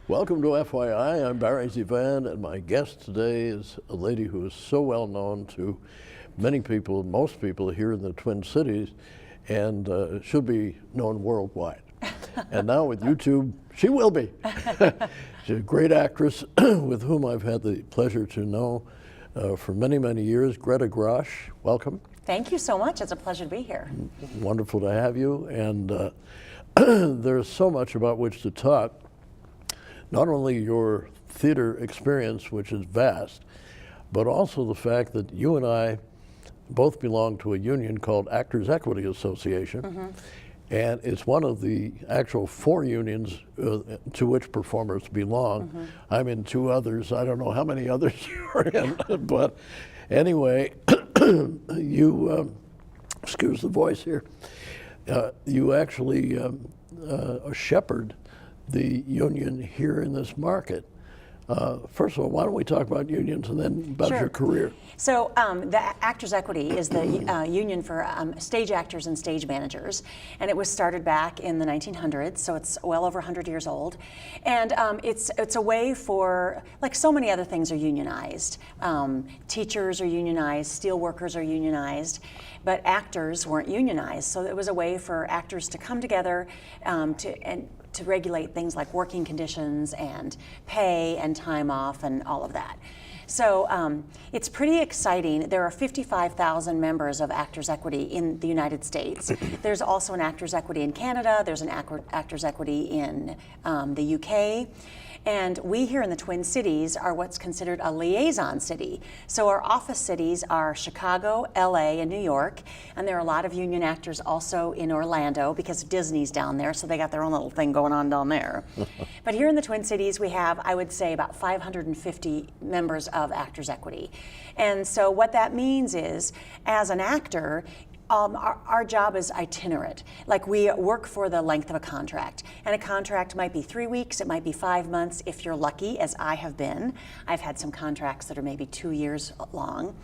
Welcome to FYI. I'm Barry ZeVAN, and my guest today is a lady who is so well known to many people, most people here in the Twin Cities, and should be known worldwide. And now with YouTube, she will be. She's a great actress with whom I've had the pleasure to know for many, many years. Greta Grosch, welcome. Thank you so much. It's a pleasure to be here. Wonderful to have you. And there's so much about which to talk. Not only your theater experience, which is vast, but also the fact that you and I both belong to a union called Actors Equity Association. Mm-hmm. And it's one of the actual 4 unions to which performers belong. Mm-hmm. I'm in 2 others. I don't know how many others you're in, but anyway, you, excuse the voice here, you actually shepherd the union here in this market. First of all, why don't we talk about unions and then about your career? So the Actors Equity is the union for stage actors and stage managers, and it was started back in the 1900s, so it's well over 100 years old. And it's a way for, like so many other things are unionized. Teachers are unionized, steel workers are unionized, but actors weren't unionized. So it was a way for actors to come together to regulate things like working conditions and pay and time off and all of that. So it's pretty exciting. There are 55,000 members of Actors Equity in the United States. There's also an Actors Equity in Canada. There's an Actors Equity in the UK. And we here in the Twin Cities are what's considered a liaison city. So our office cities are Chicago, LA, and New York. And there are a lot of union actors also in Orlando because Disney's down there, so they got their own little thing going on down there. But here in the Twin Cities, we have, I would say, about 550 members of Actors Equity. And so what that means is, as an actor, our job is itinerant. Like, we work for the length of a contract. And a contract might be 3 weeks, it might be 5 months if you're lucky, as I have been. I've had some contracts that are maybe 2 years long,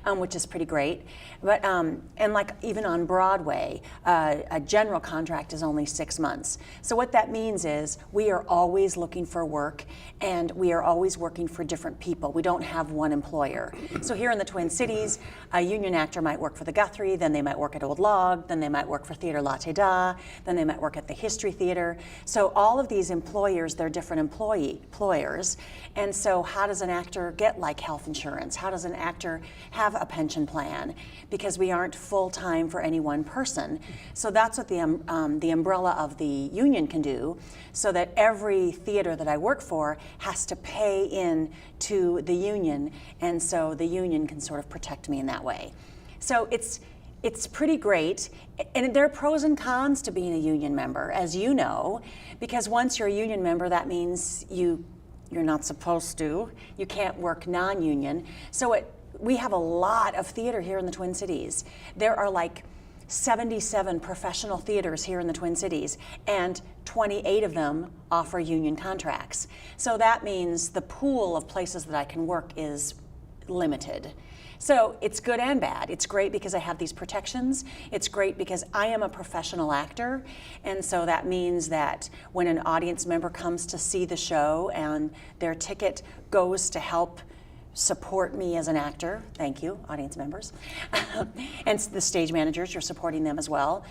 which is pretty great. But, and like even on Broadway, a general contract is only 6 months. So what that means is we are always looking for work, and we are always working for different people. We don't have one employer. So here in the Twin Cities, a union actor might work for the Guthrie, then they might work at Old Log, then they might work for Theatre Latte Da, then they might work at the History Theater. So all of these employers, they're different employers. And so how does an actor get like health insurance? How does an actor have a pension plan? Because we aren't full-time for any one person. So that's what the umbrella of the union can do, so that every theater that I work for has to pay in to the union, and so the union can sort of protect me in that way. So it's pretty great, and there are pros and cons to being a union member, as you know, because once you're a union member, that means you're not supposed to. You can't work non-union. So we have a lot of theater here in the Twin Cities. There are like 77 professional theaters here in the Twin Cities, and 28 of them offer union contracts. So that means the pool of places that I can work is limited. So it's good and bad. It's great because I have these protections. It's great because I am a professional actor, and so that means that when an audience member comes to see the show and their ticket goes to help support me as an actor, thank you, audience members, and the stage managers, you're supporting them as well.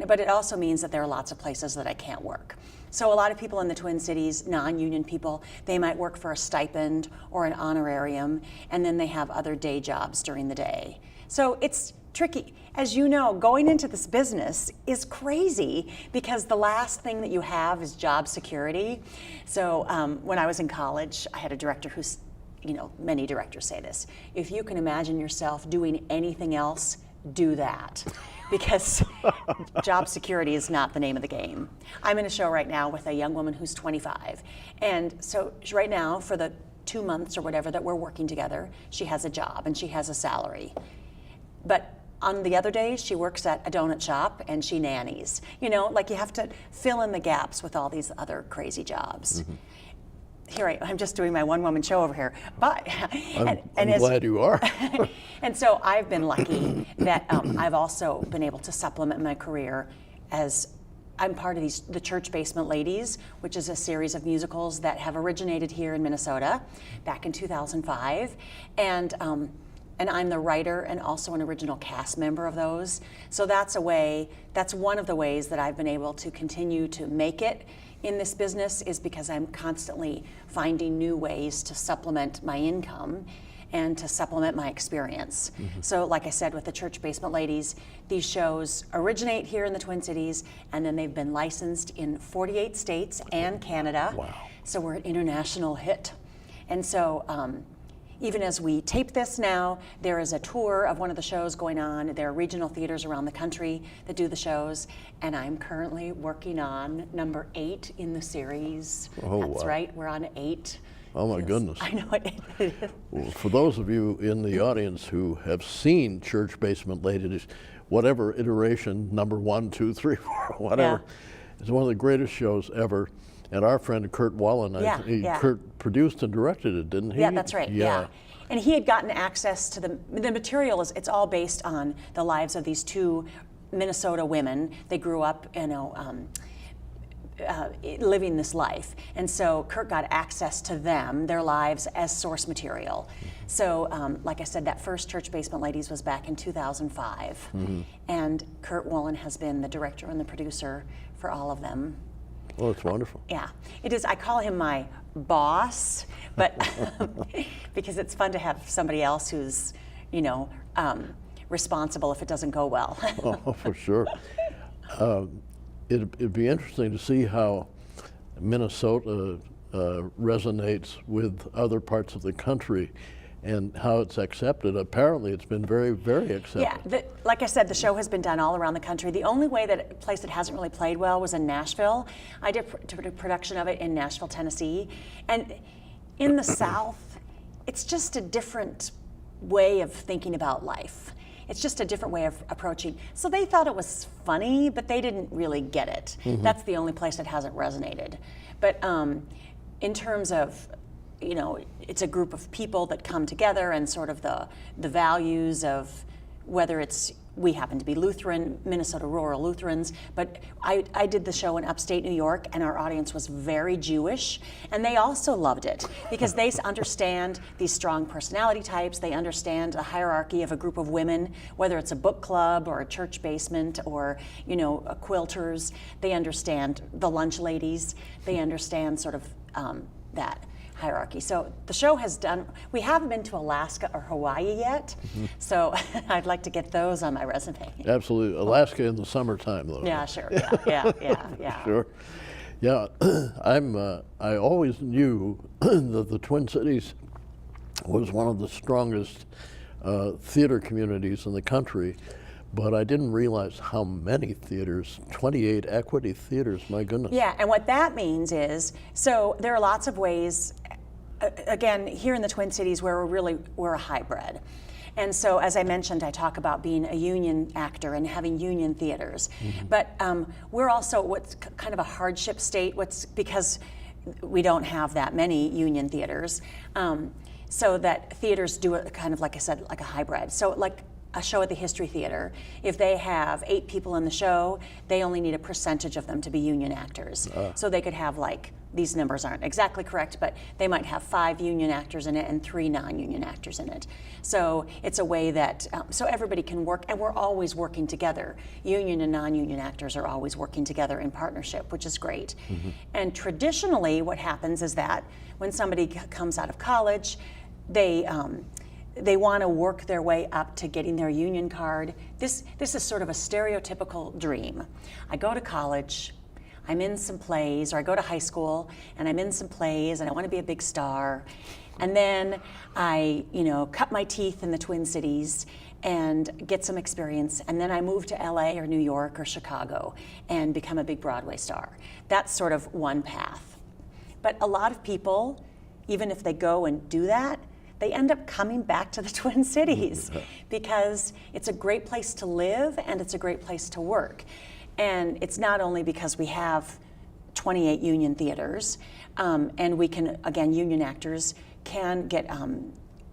But it also means that there are lots of places that I can't work. So a lot of people in the Twin Cities, non-union people, they might work for a stipend or an honorarium, and then they have other day jobs during the day. So it's tricky. As you know, going into this business is crazy because the last thing that you have is job security. So when I was in college, I had a director who's, many directors say this, if you can imagine yourself doing anything else, do that. Because job security is not the name of the game. I'm in a show right now with a young woman who's 25. And so right now, for the 2 months or whatever that we're working together, she has a job and she has a salary. But on the other days, she works at a donut shop and she nannies. Like, you have to fill in the gaps with all these other crazy jobs. Mm-hmm. Here I'm just doing my one-woman show over here, but I'm glad you are. And so I've been lucky that I've also been able to supplement my career as I'm part of the Church Basement Ladies, which is a series of musicals that have originated here in Minnesota back in 2005. And I'm the writer and also an original cast member of those. So that's one of the ways that I've been able to continue to make it in this business, is because I'm constantly finding new ways to supplement my income and to supplement my experience. So like I said, with the Church Basement Ladies, these shows originate here in the Twin Cities, and then they've been licensed in 48 states and Canada. Wow. So we're an international hit. And so even as we tape this now, there is a tour of one of the shows going on. There are regional theaters around the country that do the shows, and I'm currently working on number 8 in the series. Oh, That's wow. right, we're on 8. Oh my goodness. I know it is. Well, for those of you in the audience who have seen Church Basement Ladies, whatever iteration, number 1, 2, 3, 4, whatever, it's one of the greatest shows ever. And our friend Kurt Wallen, Kurt produced and directed it, didn't he? Yeah, that's right. Yeah. And he had gotten access to the material. It's all based on the lives of these 2 Minnesota women. They grew up, living this life, and so Kurt got access to them, their lives, as source material. So, like I said, that first Church Basement Ladies was back in 2005, and Kurt Wallen has been the director and the producer for all of them. Oh, it's wonderful. Yeah, it is. I call him my boss, but because it's fun to have somebody else who's, responsible if it doesn't go well. Oh, for sure. It'd be interesting to see how Minnesota resonates with other parts of the country and how it's accepted. Apparently, it's been very, very accepted. Yeah, like I said, the show has been done all around the country. The only place that hasn't really played well was in Nashville. I did a production of it in Nashville, Tennessee. And in the South, it's just a different way of thinking about life. It's just a different way of approaching. So they thought it was funny, but they didn't really get it. That's the only place that hasn't resonated. But in terms of, it's a group of people that come together, and sort of the values of, whether it's, we happen to be Lutheran, Minnesota rural Lutherans, but I did the show in upstate New York, and our audience was very Jewish, and they also loved it because they understand these strong personality types. They understand the hierarchy of a group of women, whether it's a book club or a church basement or, quilters. They understand the lunch ladies. They understand sort of that hierarchy. So the show has done, we haven't been to Alaska or Hawaii yet, so I'd like to get those on my resume. Absolutely. Alaska in the summertime, though. Yeah, sure. Yeah. Sure. Yeah, I always knew that the Twin Cities was one of the strongest theater communities in the country, but I didn't realize how many theaters, 28 equity theaters, my goodness. Yeah, and what that means is, so there are lots of ways, again, here in the Twin Cities, where we're a hybrid. And so, as I mentioned, I talk about being a union actor and having union theaters. But we're also what's kind of a hardship state, because we don't have that many union theaters. So that theaters do it kind of, like I said, like a hybrid. So like a show at the History Theater, if they have 8 people in the show, they only need a percentage of them to be union actors. So they could have, like, these numbers aren't exactly correct, but they might have 5 union actors in it and 3 non-union actors in it. So it's a way that, so everybody can work, and we're always working together. Union and non-union actors are always working together in partnership, which is great. And traditionally, what happens is that when somebody comes out of college, they want to work their way up to getting their union card. This is sort of a stereotypical dream. I go to college, I'm in some plays, or I go to high school and I'm in some plays and I want to be a big star. And then I, cut my teeth in the Twin Cities and get some experience, and then I move to LA or New York or Chicago and become a big Broadway star. That's sort of one path. But a lot of people, even if they go and do that, they end up coming back to the Twin Cities because it's a great place to live and it's a great place to work. And it's not only because we have 28 union theaters, and we can, again, union actors can get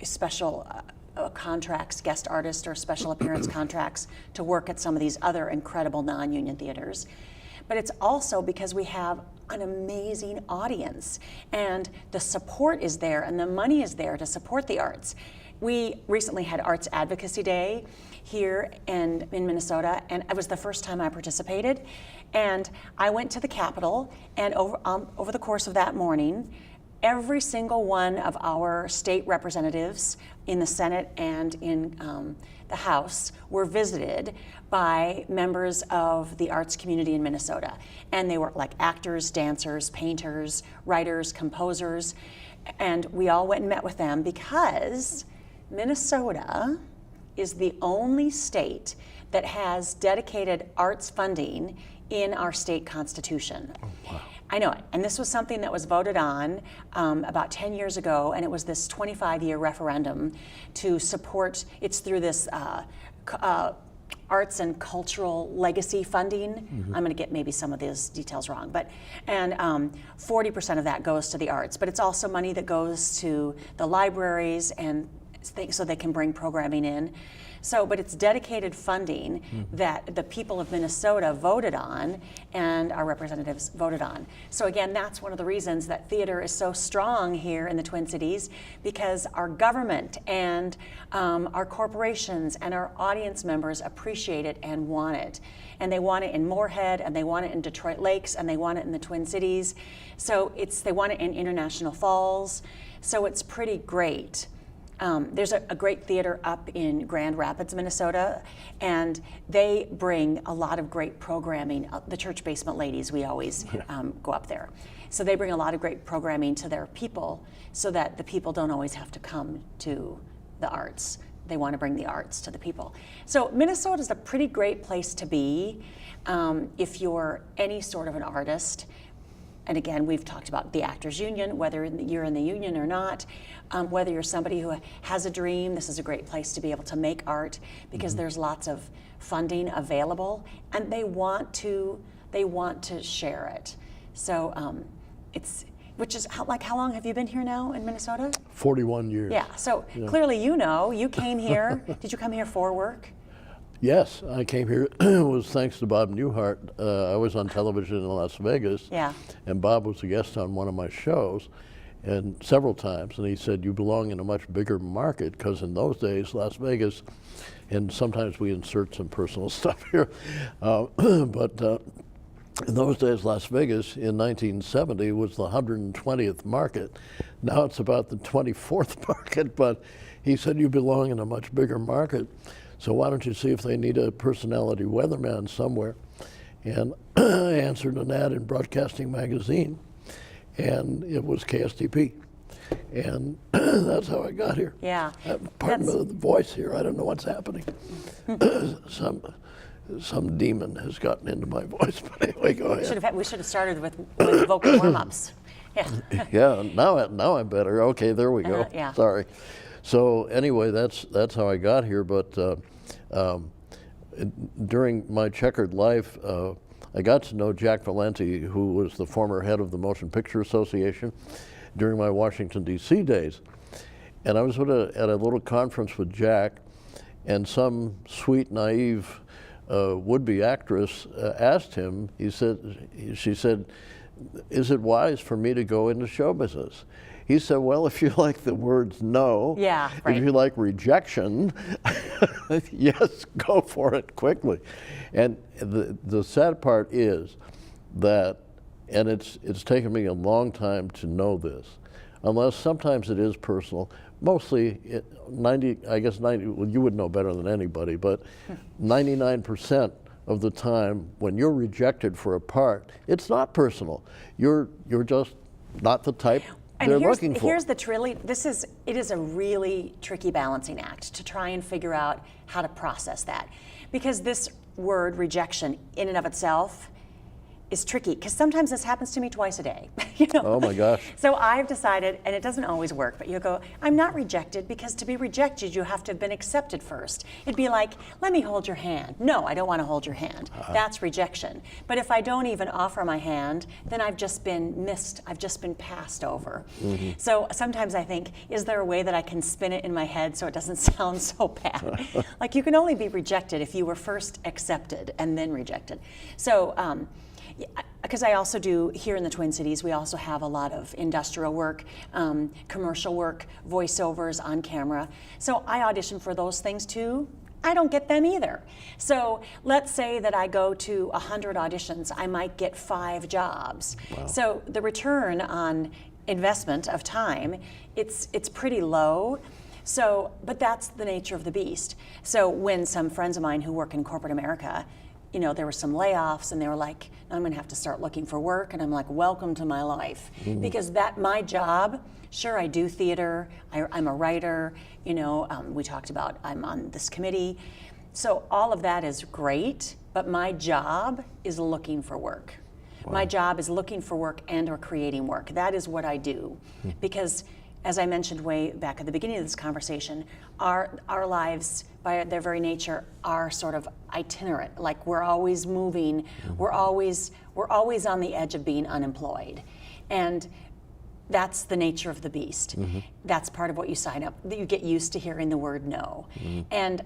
special contracts, guest artist or special appearance contracts to work at some of these other incredible non-union theaters. but it's also because we have an amazing audience, and the support is there, and the money is there to support the arts. We recently had Arts Advocacy Day here in Minnesota, and it was the first time I participated. And I went to the Capitol, and over the course of that morning, every single one of our state representatives in the Senate and in the House were visited by members of the arts community in Minnesota. And they were like actors, dancers, painters, writers, composers. And we all went and met with them because Minnesota is the only state that has dedicated arts funding in our state constitution. Oh, wow. I know it. And this was something that was voted on about 10 years ago, and it was this 25-year referendum to support, it's through this arts and cultural legacy funding. Mm-hmm. I'm going to get maybe some of these details wrong, but 40% of that goes to the arts, but it's also money that goes to the libraries and so they can bring programming in. So, but it's dedicated funding that the people of Minnesota voted on and our representatives voted on. So again, that's one of the reasons that theater is so strong here in the Twin Cities, because our government and our corporations and our audience members appreciate it and want it. And they want it in Moorhead, and they want it in Detroit Lakes, and they want it in the Twin Cities. So they want it in International Falls. So it's pretty great. There's a great theater up in Grand Rapids, Minnesota, and they bring a lot of great programming. The Church Basement Ladies, we always go up there. So they bring a lot of great programming to their people so that the people don't always have to come to the arts. They want to bring the arts to the people. So Minnesota is a pretty great place to be if you're any sort of an artist. And again, we've talked about the Actors Union, whether you're in the union or not, whether you're somebody who has a dream, this is a great place to be able to make art because there's lots of funding available, and they want to share it. So which is how long have you been here now in Minnesota? 41 years. Yeah, so clearly you came here, did you come here for work? Yes, I came here. It was thanks to Bob Newhart. I was on television in Las Vegas, and Bob was a guest on one of my shows, and several times. And he said, "You belong in a much bigger market," because in those days, Las Vegas, and sometimes we insert some personal stuff here, but in those days, Las Vegas in 1970 was the 120th market. Now it's about the 24th market. But he said, "You belong in a much bigger market. So why don't you see if they need a personality weatherman somewhere?" And I answered an ad in Broadcasting Magazine, and it was KSTP. And that's how I got here. Yeah. Pardon the voice here, I don't know what's happening. Some demon has gotten into my voice, but anyway, go ahead. We should have started with vocal warm-ups. Yeah. Yeah, now I'm better. Okay, there we go. Yeah. Sorry. So anyway, that's how I got here. But during my checkered life, I got to know Jack Valenti, who was the former head of the Motion Picture Association, during my Washington, D.C. days. And I was at a little conference with Jack, and some sweet, naive would-be actress asked him. She said, "Is it wise for me to go into show business?" He said, "Well, if you like the words no, if you like rejection, yes, go for it quickly." And the sad part is that, and it's taken me a long time to know this, unless sometimes it is personal, mostly 90, well, you would know better than anybody, but 99% of the time when you're rejected for a part, it's not personal. You're just not the type they're looking for. Here's it is a really tricky balancing act to try and figure out how to process that. Because this word rejection in and of itself is tricky, because sometimes this happens to me twice a day. Oh my gosh. So I've decided, and it doesn't always work, but you go, I'm not rejected, because to be rejected, you have to have been accepted first. It'd be like, let me hold your hand. No, I don't want to hold your hand. That's rejection. But if I don't even offer my hand, then I've just been missed. I've just been passed over. Mm-hmm. So sometimes I think, is there a way that I can spin it in my head so it doesn't sound so bad? Like, you can only be rejected if you were first accepted and then rejected. So, Because I also do, here in the Twin Cities, we also have a lot of industrial work, commercial work, voiceovers on camera. So I audition for those things too. I don't get them either. So let's say that I go to 100 auditions, I might get 5 jobs. Wow. So the return on investment of time, it's pretty low. So, but that's the nature of the beast. So when some friends of mine who work in corporate America, you know, there were some layoffs and they were like, I'm gonna have to start looking for work. And I'm like, welcome to my life. Because my job, sure, I do theater, I'm a writer, you know, we talked about I'm on this committee. So all of that is great, but my job is looking for work. Wow. My job is looking for work and or creating work. That is what I do. Because as I mentioned way back at the beginning of this conversation, our lives, by their very nature, are sort of itinerant. Like we're always moving, we're always on the edge of being unemployed. And that's the nature of the beast. That's part of what you sign up. You get used to hearing the word no. And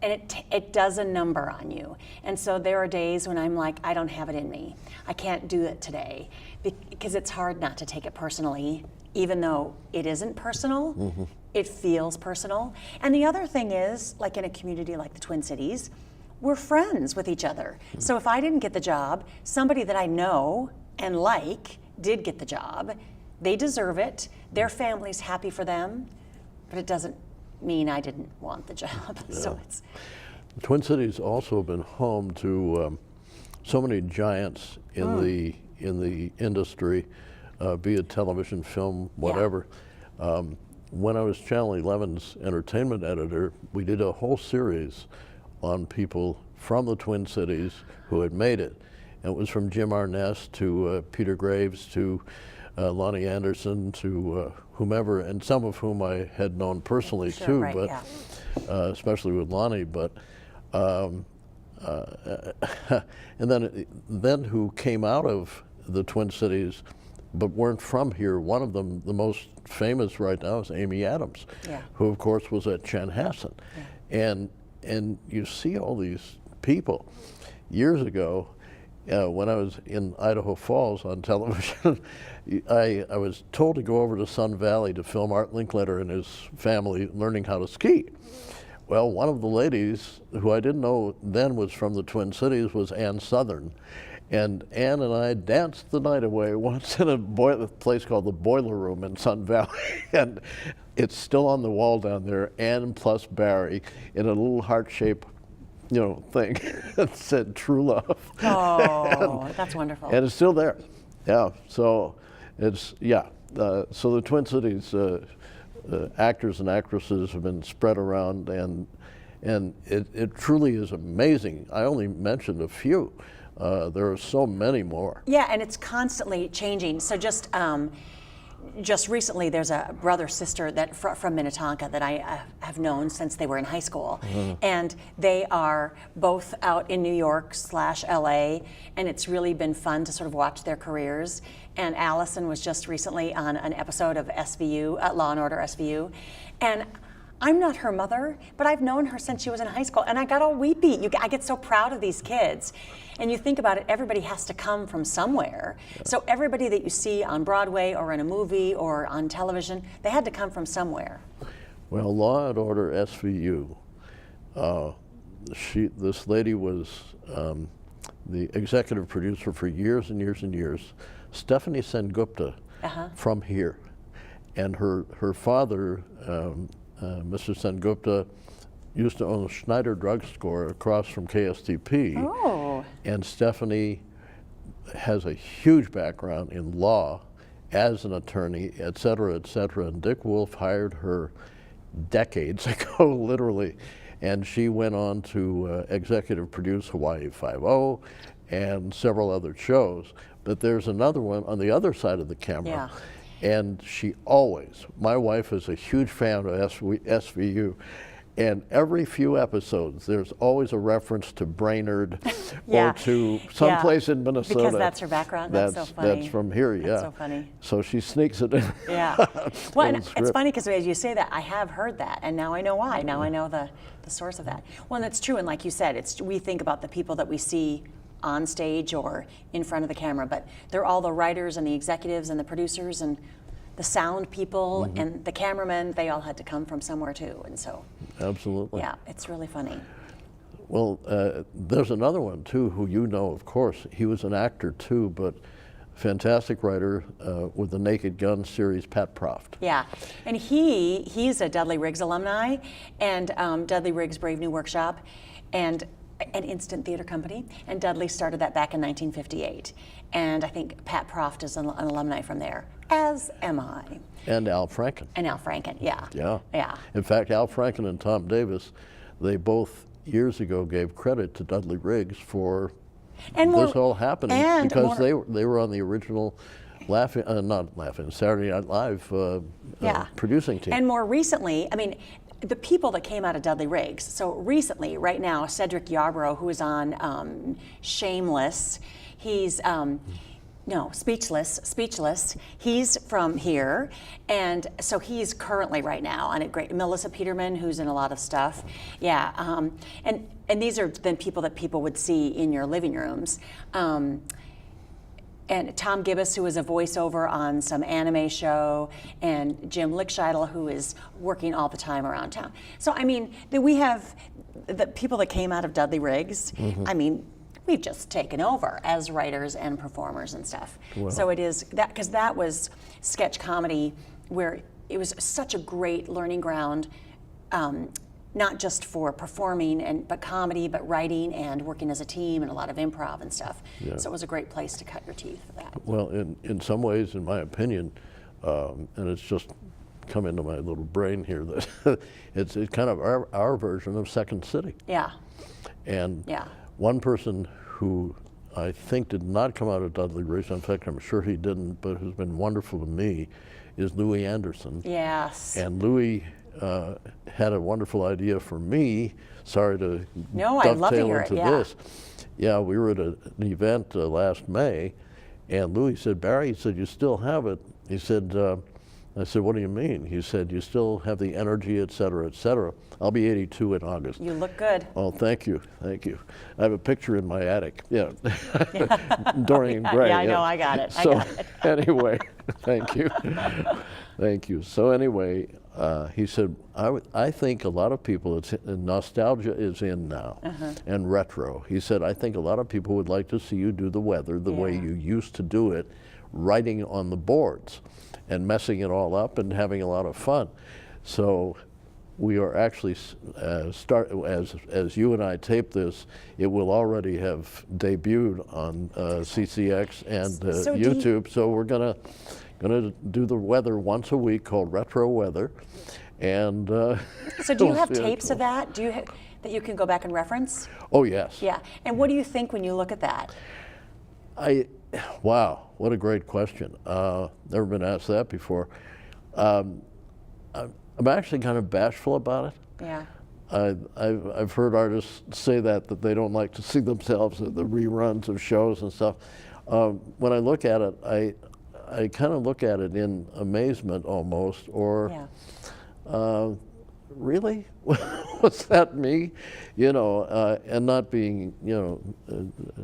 it does a number on you. And so there are days when I'm like, I don't have it in me. I can't do it today. Because it's hard not to take it personally, even though it isn't personal, it feels personal. And the other thing is, like in a community like the Twin Cities, we're friends with each other. So if I didn't get the job, somebody that I know and like did get the job. They deserve it. Their family's happy for them, but it doesn't mean I didn't want the job. Yeah. So it's. The Twin Cities also have been home to so many giants in the industry, be it television, film, whatever. Yeah. When I was Channel 11's entertainment editor, we did a whole series on people from the Twin Cities who had made it. And it was from Jim Arness to Peter Graves to Lonnie Anderson to whomever, and some of whom I had known personally too, right, but especially with Lonnie. But and then who came out of the Twin Cities, but weren't from here. One of them, the most famous right now, is Amy Adams, who of course was at Chanhassen, and you see all these people. Years ago, when I was in Idaho Falls on television, I was told to go over to Sun Valley to film Art Linkletter and his family learning how to ski. Well, one of the ladies, who I didn't know then was from the Twin Cities, was Ann Southern. And Ann and I danced the night away once in a place called the Boiler Room in Sun Valley. And it's still on the wall down there, Ann plus Barry, in a little heart-shaped thing that said true love. Oh, that's wonderful. And it's still there. Yeah, so it's, so the Twin Cities actors and actresses have been spread around, and it truly is amazing. I only mentioned a few. There are so many more. Yeah, and it's constantly changing. So just recently, there's a brother-sister that from Minnetonka that I have known since they were in high school. And they are both out in New York / LA, and it's really been fun to sort of watch their careers. And Allison was just recently on an episode of SVU, Law & Order SVU. And I'm not her mother, but I've known her since she was in high school, and I got all weepy. I get so proud of these kids. And you think about it, everybody has to come from somewhere. Yeah. So everybody that you see on Broadway or in a movie or on television, they had to come from somewhere. Well, Law & Order SVU, this lady was the executive producer for years and years and years, Stephanie Sengupta, from here. And her father, Mr. Sengupta, used to own a Schneider drugstore across from KSTP. Oh. And Stephanie has a huge background in law as an attorney, et cetera, et cetera. And Dick Wolf hired her decades ago, literally. And she went on to executive produce Hawaii Five-0 and several other shows. But there's another one on the other side of the camera. Yeah. And she always, my wife is a huge fan of SVU, and every few episodes there's always a reference to Brainerd or to someplace in Minnesota. Because that's her background. That's so funny. That's from here, That's so funny. So she sneaks it in. Yeah. Well, and it's funny because as you say that, I have heard that, and now I know why. Now I know the source of that. Well, and that's true, and like you said, we think about the people that we see on stage or in front of the camera, but they're all the writers and the executives and the producers and the sound people and the cameramen. They all had to come from somewhere too, and so Absolutely. yeah, it's really funny. Well, there's another one too, who you know, of course. He was an actor too, but fantastic writer with the Naked Gun series, Pat Proft. Yeah, and he's a Dudley Riggs alumni, and Dudley Riggs Brave New Workshop, and an Instant Theater Company, and Dudley started that back in 1958. And I think Pat Proft is an alumni from there, as am I. And Al Franken. And Al Franken, yeah. Yeah. Yeah. In fact, Al Franken and Tom Davis, they both years ago gave credit to Dudley Riggs for this all happening because they were on the original Saturday Night Live producing team. And more recently, I mean, the people that came out of Dudley Riggs. So recently, right now, Cedric Yarbrough, who is on Shameless, he's Speechless. He's from here, and so he's currently right now on it. Great, Melissa Peterman, who's in a lot of stuff. Yeah, and these are then people that people would see in your living rooms. And Tom Gibbous, who is a voiceover on some anime show, and Jim Lickscheidel, who is working all the time around town. So I mean, we have the people that came out of Dudley Riggs. I mean, we've just taken over as writers and performers and stuff. Wow. So it is that, because that was sketch comedy where it was such a great learning ground, not just for performing but comedy, but writing and working as a team and a lot of improv and stuff. Yeah. So it was a great place to cut your teeth for that. Well, in some ways, in my opinion, and it's just come into my little brain here, that it's kind of our version of Second City. Yeah. And one person who I think did not come out of Dudley Riggs, in fact I'm sure he didn't, but who's been wonderful to me, is Louis Anderson. Yes. And Louis had a wonderful idea for me. Sorry to I'd love to hear into it. this. Yeah, we were at an event last May, and Louis said, Barry, he said, you still have it. He said, I said, what do you mean? He said, you still have the energy, et cetera, et cetera. I'll be 82 in August. You look good. Oh, thank you, thank you. I have a picture in my attic, Dorian Gray. Yeah, I know, I got it. So anyway, thank you. Thank you. So anyway, he said, I think a lot of people, nostalgia is in now, and retro. He said, I think a lot of people would like to see you do the weather the way you used to do it, writing on the boards and messing it all up and having a lot of fun. So we are actually, as you and I tape this, it will already have debuted on CCX and YouTube. So we're gonna do the weather once a week called Retro Weather. And so do you have tapes of that? Do you that you can go back and reference? Oh yes. Yeah. And what do you think when you look at that? Wow, what a great question. Never been asked that before. I'm actually kind of bashful about it. Yeah. I've heard artists say that they don't like to see themselves at the reruns of shows and stuff. When I look at it, I kind of look at it in amazement almost, or really? Was that me? And not being,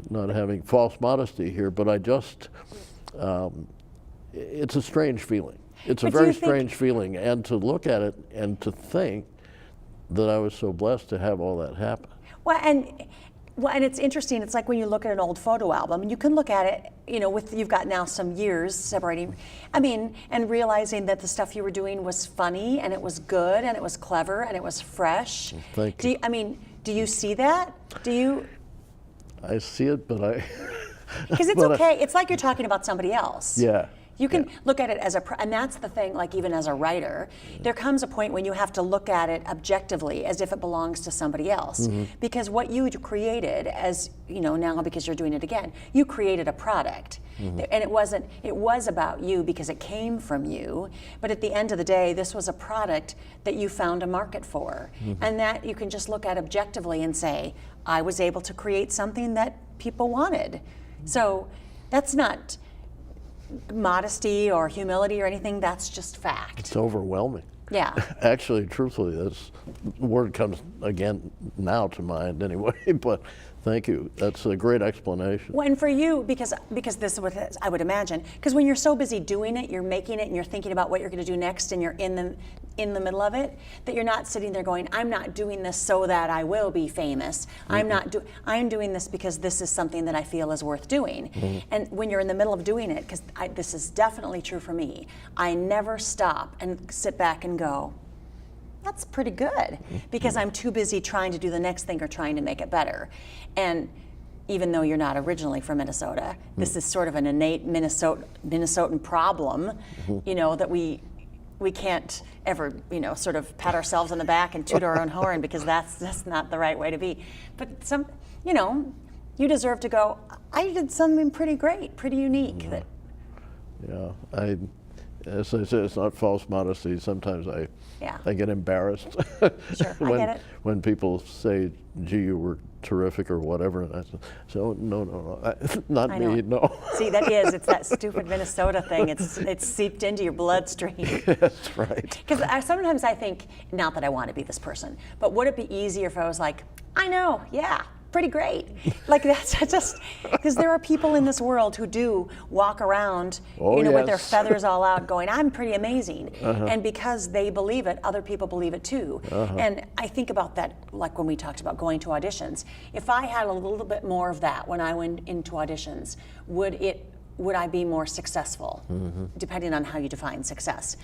not having false modesty here, but I just, it's a strange feeling. It's a very strange feeling, and to look at it and to think that I was so blessed to have all that happen. Well, and it's interesting. It's like when you look at an old photo album, and you can look at it, you've got now some years separating. I mean, and realizing that the stuff you were doing was funny, and it was good, and it was clever, and it was fresh. Thank you. Do you see that? Do you? I see it, but I. Because it's okay. It's like you're talking about somebody else. Yeah. You can look at it as and that's the thing, like even as a writer, there comes a point when you have to look at it objectively as if it belongs to somebody else. Because what you created, as now because you're doing it again, you created a product. And it was about you because it came from you, but at the end of the day, this was a product that you found a market for. And that you can just look at objectively and say, I was able to create something that people wanted. So that's not modesty or humility or anything, that's just fact. It's overwhelming. Yeah. Actually, truthfully, this word comes again now to mind anyway, but Thank you. That's a great explanation. Well, and for you, because this is what it is, I would imagine, because when you're so busy doing it, you're making it, and you're thinking about what you're going to do next, and you're in the middle of it, that you're not sitting there going, I'm not doing this so that I will be famous. I'm doing this because this is something that I feel is worth doing. And when you're in the middle of doing it, because this is definitely true for me, I never stop and sit back and go, that's pretty good, because I'm too busy trying to do the next thing or trying to make it better. And even though you're not originally from Minnesota, this is sort of an innate Minnesotan problem, you know, that we can't ever, you know, sort of pat ourselves on the back and toot our own horn, because that's not the right way to be. But you know, you deserve to go, I did something pretty great, pretty unique. That Yeah, as I say, it's not false modesty. Sometimes I get embarrassed Sure, I get it. when people say, gee, you were terrific or whatever. And I say, so no, not I me, know. no. See, it's that stupid Minnesota thing. It's seeped into your bloodstream. That's right. Because sometimes I think, not that I want to be this person, but would it be easier if I was like, I know, yeah, pretty great. Like that's just, because there are people in this world who do walk around, Oh, you know, with their yes. feathers all out going, I'm pretty amazing. And because they believe it, other people believe it too. And I think about that, like when we talked about going to auditions. If I had a little bit more of that when I went into auditions, would I be more successful? Depending on how you define success.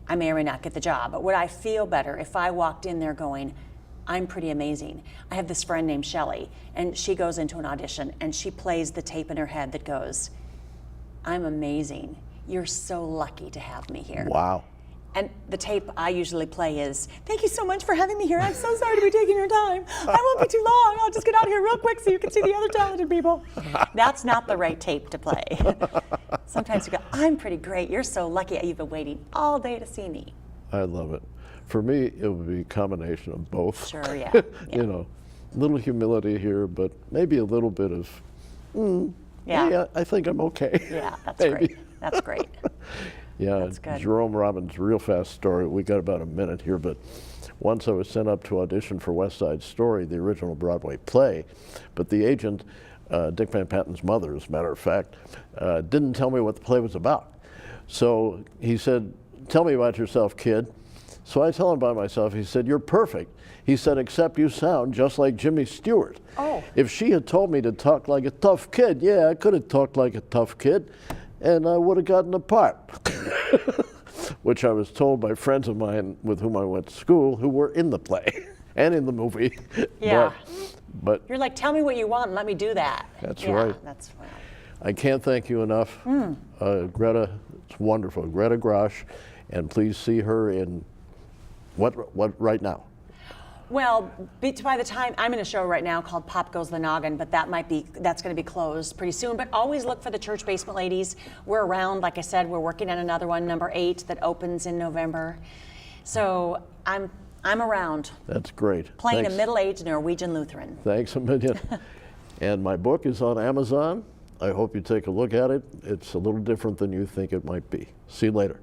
I may or may not get the job, but would I feel better if I walked in there going, I'm pretty amazing. I have this friend named Shelly, and she goes into an audition and she plays the tape in her head that goes, I'm amazing. You're so lucky to have me here. Wow. And the tape I usually play is, thank you so much for having me here. I'm so sorry to be taking your time. I won't be too long. I'll just get out here real quick so you can see the other talented people. That's not the right tape to play. Sometimes you go, I'm pretty great. You're so lucky. You've been waiting all day to see me. I love it. For me, it would be a combination of both. Sure, yeah. You know, a little humility here, but maybe a little bit of, yeah, I think I'm okay. Yeah, that's Maybe. great. That's great. Yeah, That's good. Jerome Robbins' real fast story. We got about a minute here, but once I was sent up to audition for West Side Story, the original Broadway play, but the agent, Dick Van Patten's mother, as a matter of fact, didn't tell me what the play was about. So he said, tell me about yourself, kid. So I tell him about myself. He said, you're perfect. He said, except you sound just like Jimmy Stewart. Oh. If she had told me to talk like a tough kid, yeah, I could have talked like a tough kid, and I would have gotten the part. Which I was told by friends of mine with whom I went to school who were in the play and in the movie. Yeah. But You're like, tell me what you want and let me do that. That's yeah, right. That's right. I can't thank you enough. Greta, it's wonderful. Greta Grosch, and please see her in what right now? Well, by the time, I'm in a show right now called Pop Goes the Noggin, but that's going to be closed pretty soon. But always look for the Church Basement Ladies. We're around, like I said, we're working on another one, number 8, that opens in November. So I'm around. That's great. Playing Thanks. a middle-aged Norwegian Lutheran. Thanks a million. And my book is on Amazon. I hope you take a look at it. It's a little different than you think it might be. See you later.